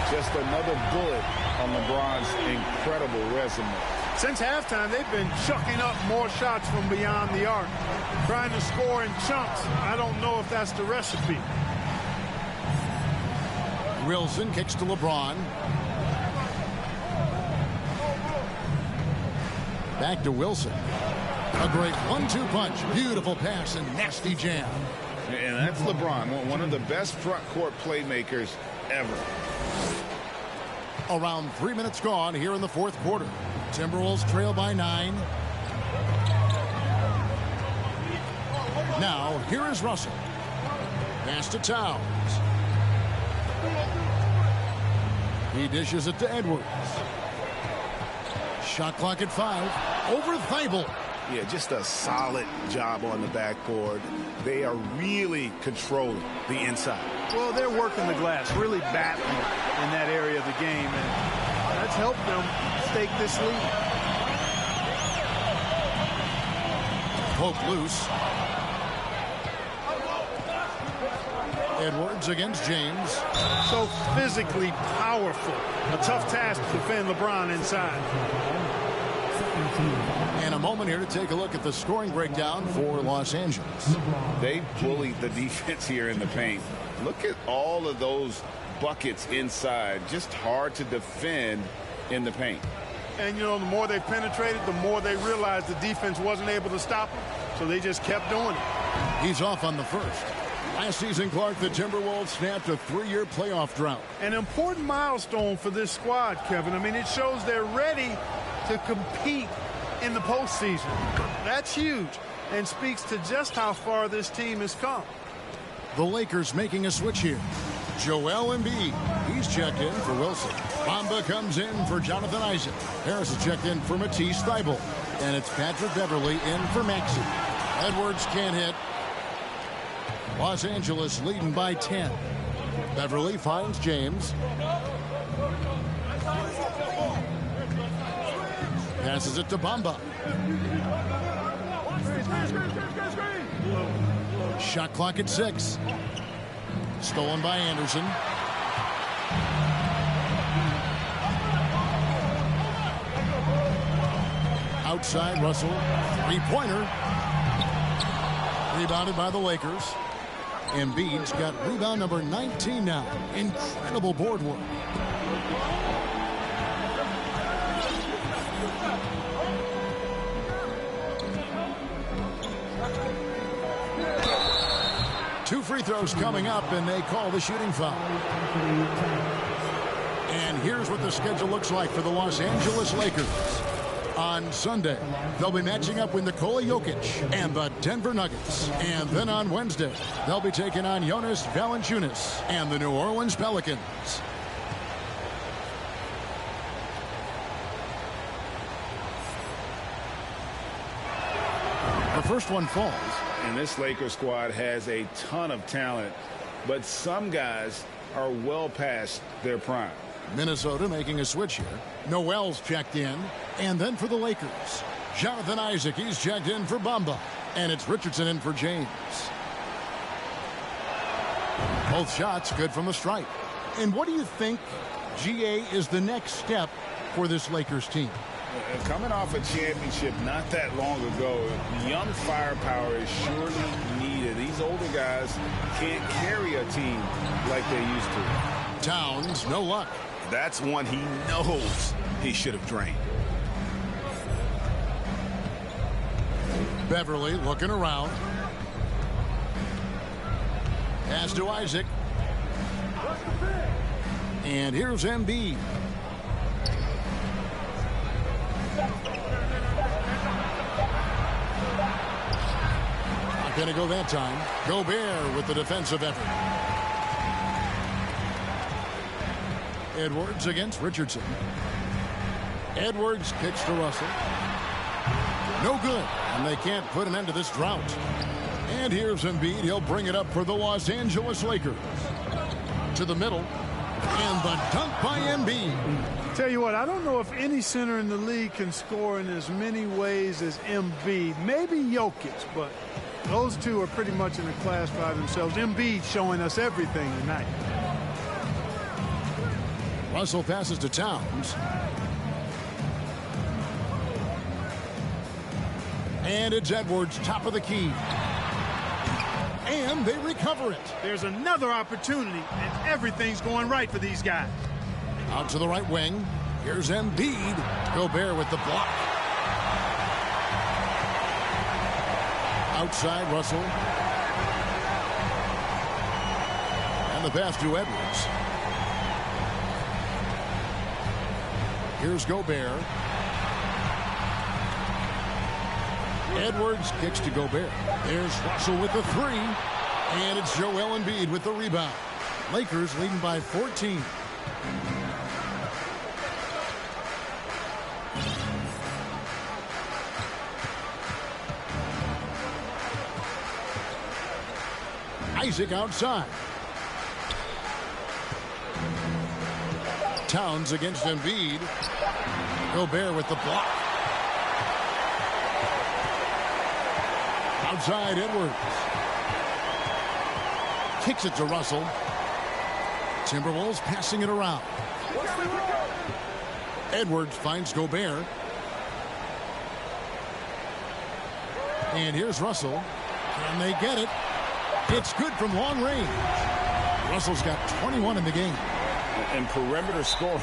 Just another bullet on LeBron's incredible resume. Since halftime, they've been chucking up more shots from beyond the arc, trying to score in chunks. I don't know if that's the recipe. Wilson kicks to LeBron. Back to Wilson. A great 1-2 punch. Beautiful pass and nasty jam. And that's LeBron, one of the best front court playmakers ever. Around 3 minutes gone here in the fourth quarter. Timberwolves trail by 9. Now, here is Russell. Pass to Towns. He dishes it to Edwards. Shot clock at 5. Over Thibault. Yeah, just a solid job on the backboard. They are really controlling the inside. Well, they're working the glass, really battling in that area of the game, and that's helped them stake this lead. Poke loose. Edwards against James. So physically powerful. A tough task to defend LeBron inside. And a moment here to take a look at the scoring breakdown for Los Angeles. They bullied the defense here in the paint. Look at all of those buckets inside. Just hard to defend in the paint. And, you know, the more they penetrated, the more they realized the defense wasn't able to stop them. So they just kept doing it. He's off on the first. Last season, Clark, the Timberwolves snapped a 3-year playoff drought. An important milestone for this squad, Kevin. I mean, it shows they're ready to compete in the postseason. That's huge and speaks to just how far this team has come. The Lakers making a switch here. Joel Embiid. He's checked in for Wilson. Bamba comes in for Jonathan Isaac. Harris is checked in for Matisse Thybulle. And it's Patrick Beverley in for Maxey. Edwards can't hit. Los Angeles leading by 10. Beverley finds James. Passes it to Bamba. Shot clock at 6. Stolen by Anderson. Outside, Russell. 3-pointer. Rebounded by the Lakers. Embiid's got rebound number 19 now. Incredible board work. Two free throws coming up, and they call the shooting foul. And here's what the schedule looks like for the Los Angeles Lakers. On Sunday, they'll be matching up with Nikola Jokic and the Denver Nuggets. And then on Wednesday, they'll be taking on Jonas Valanciunas and the New Orleans Pelicans. The first one falls. And this Lakers squad has a ton of talent, but some guys are well past their prime. Minnesota making a switch here. Noel's checked in. And then for the Lakers, Jonathan Isaac, he's checked in for Bamba. And it's Richardson in for James. Both shots good from the stripe. And what do you think, GA, is the next step for this Lakers team? Coming off a championship not that long ago, young firepower is surely needed. These older guys can't carry a team like they used to. Towns, no luck. That's one he knows he should have drained. Beverly looking around. Pass to Isaac. And here's Embiid. Not going to go that time. Gobert with the defensive effort. Edwards against Richardson. Edwards kicks to Russell. No good. And they can't put an end to this drought. And here's Embiid. He'll bring it up for the Los Angeles Lakers. To the middle. And the dunk by Embiid. Tell you what, I don't know if any center in the league can score in as many ways as Embiid. Maybe Jokic, but those two are pretty much in a class by themselves. Embiid showing us everything tonight. Russell passes to Towns. And it's Edwards, top of the key. And they recover it. There's another opportunity, and everything's going right for these guys. Out to the right wing. Here's Embiid. Gobert with the block. Outside, Russell. And the pass to Edwards. Here's Gobert. Edwards kicks to Gobert. There's Russell with the three. And it's Joel Embiid with the rebound. Lakers leading by 14. Isaac outside. Towns against Embiid. Gobert with the block. Outside, Edwards. Kicks it to Russell. Timberwolves passing it around. Edwards finds Gobert. And here's Russell. Can they get it? It's good from long range. Russell's got 21 in the game. And perimeter scoring,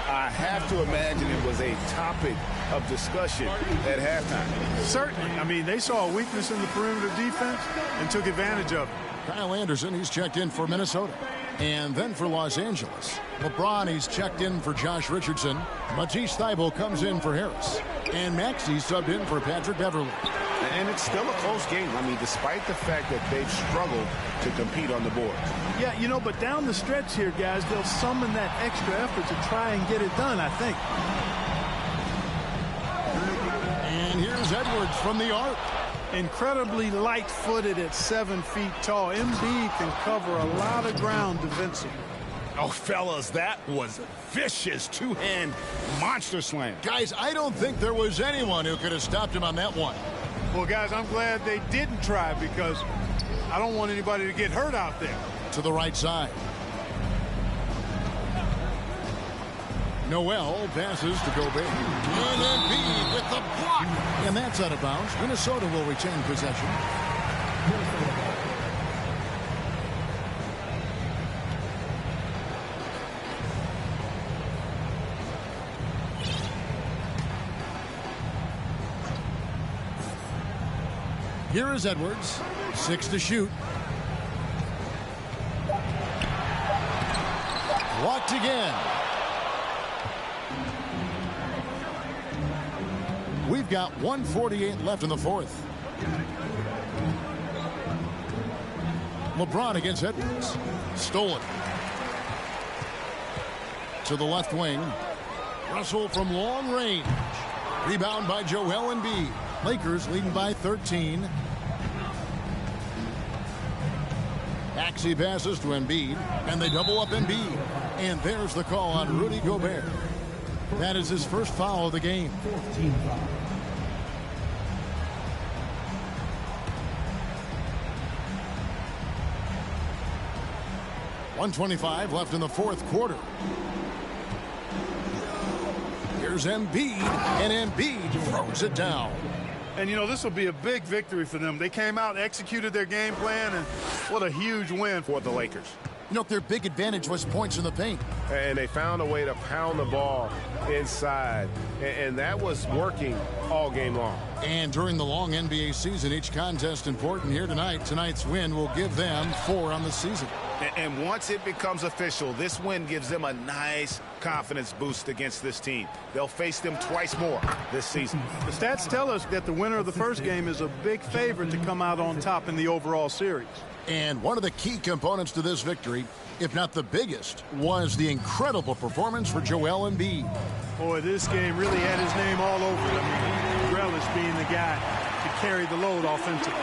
I have to imagine it was a topic of discussion at halftime. Certainly. I mean, they saw a weakness in the perimeter defense and took advantage of it. Kyle Anderson, he's checked in for Minnesota. And then for Los Angeles, LeBron, he's checked in for Josh Richardson. Matisse Thybulle comes in for Harris. And Maxey subbed in for Patrick Beverly. And it's still a close game. I mean, despite the fact that they've struggled to compete on the board. Yeah, you know, but down the stretch here, guys, they'll summon that extra effort to try and get it done, I think. And here's Edwards from the arc. Incredibly light-footed at 7 feet tall. Embiid can cover a lot of ground defensively. Oh, fellas, that was vicious two-hand monster slam. Guys, I don't think there was anyone who could have stopped him on that one. Well, guys, I'm glad they didn't try because I don't want anybody to get hurt out there. To the right side. Noel passes to Gobert. And Embiid with the block. And that's out of bounds. Minnesota will retain possession. Here is Edwards. 6 to shoot. Blocked again. We've got 1:48 left in the fourth. LeBron against Edwards. Stolen. To the left wing. Russell from long range. Rebound by Joel Embiid. Lakers leading by 13. Maxey passes to Embiid, and they double up Embiid. And there's the call on Rudy Gobert. That is his first foul of the game. 14 foul. .125 left in the fourth quarter. Here's Embiid, and Embiid throws it down. And, you know, this will be a big victory for them. They came out, executed their game plan, and what a huge win for the Lakers. You know, their big advantage was points in the paint. And they found a way to pound the ball inside. And that was working all game long. And during the long NBA season, each contest important here tonight. Tonight's win will give them 4 on the season. And once it becomes official, this win gives them a nice confidence boost against this team. They'll face them twice more this season. The stats tell us that the winner of the first game is a big favorite to come out on top in the overall series. And one of the key components to this victory, if not the biggest, was the incredible performance for Joel Embiid. Boy, this game really had his name all over it. I mean, he relished being the guy to carry the load offensively.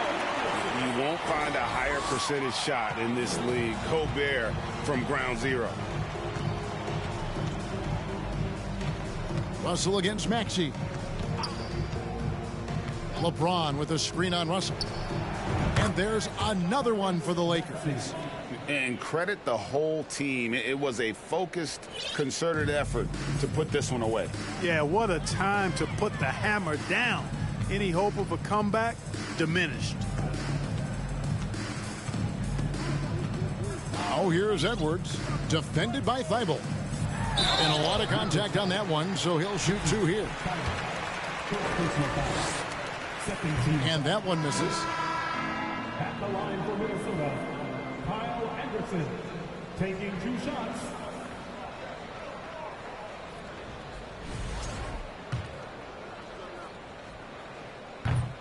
You won't find a higher percentage shot in this league. Gobert from ground zero. Russell against Maxey. LeBron with a screen on Russell. And there's another one for the Lakers. And credit the whole team. It was a focused, concerted effort to put this one away. Yeah, what a time to put the hammer down. Any hope of a comeback diminished. Now here's Edwards, defended by Thibault. And a lot of contact on that one, so he'll shoot 2 here. And that one misses. At the line for Minnesota, Kyle Anderson taking 2 shots.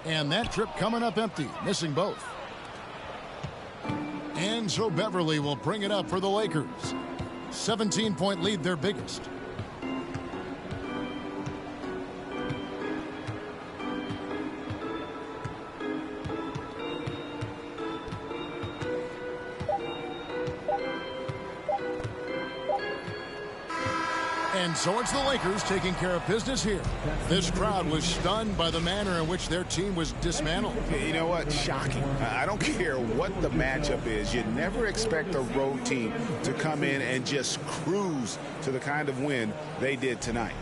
And that trip coming up empty, missing both. And so Beverly will bring it up for the Lakers. 17-point lead, their biggest. And so it's the Lakers taking care of business here. This crowd was stunned by the manner in which their team was dismantled. You know what? Shocking. I don't care what the matchup is. You never expect a road team to come in and just cruise to the kind of win they did tonight.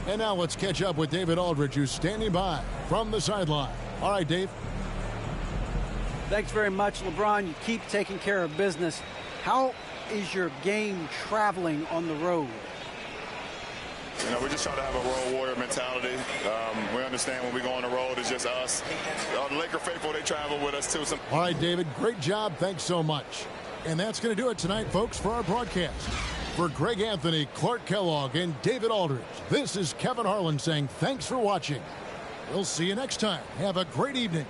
And now let's catch up with David Aldridge, who's standing by from the sideline. All right, Dave. Thanks very much, LeBron. You keep taking care of business. How is your game traveling on the road? You know, we're just trying to have a road warrior mentality. We understand when we go on the road, it's just us. The Laker faithful, they travel with us, too. All right, David, great job. Thanks so much. And that's going to do it tonight, folks, for our broadcast. For Greg Anthony, Clark Kellogg, and David Aldridge, this is Kevin Harlan saying thanks for watching. We'll see you next time. Have a great evening.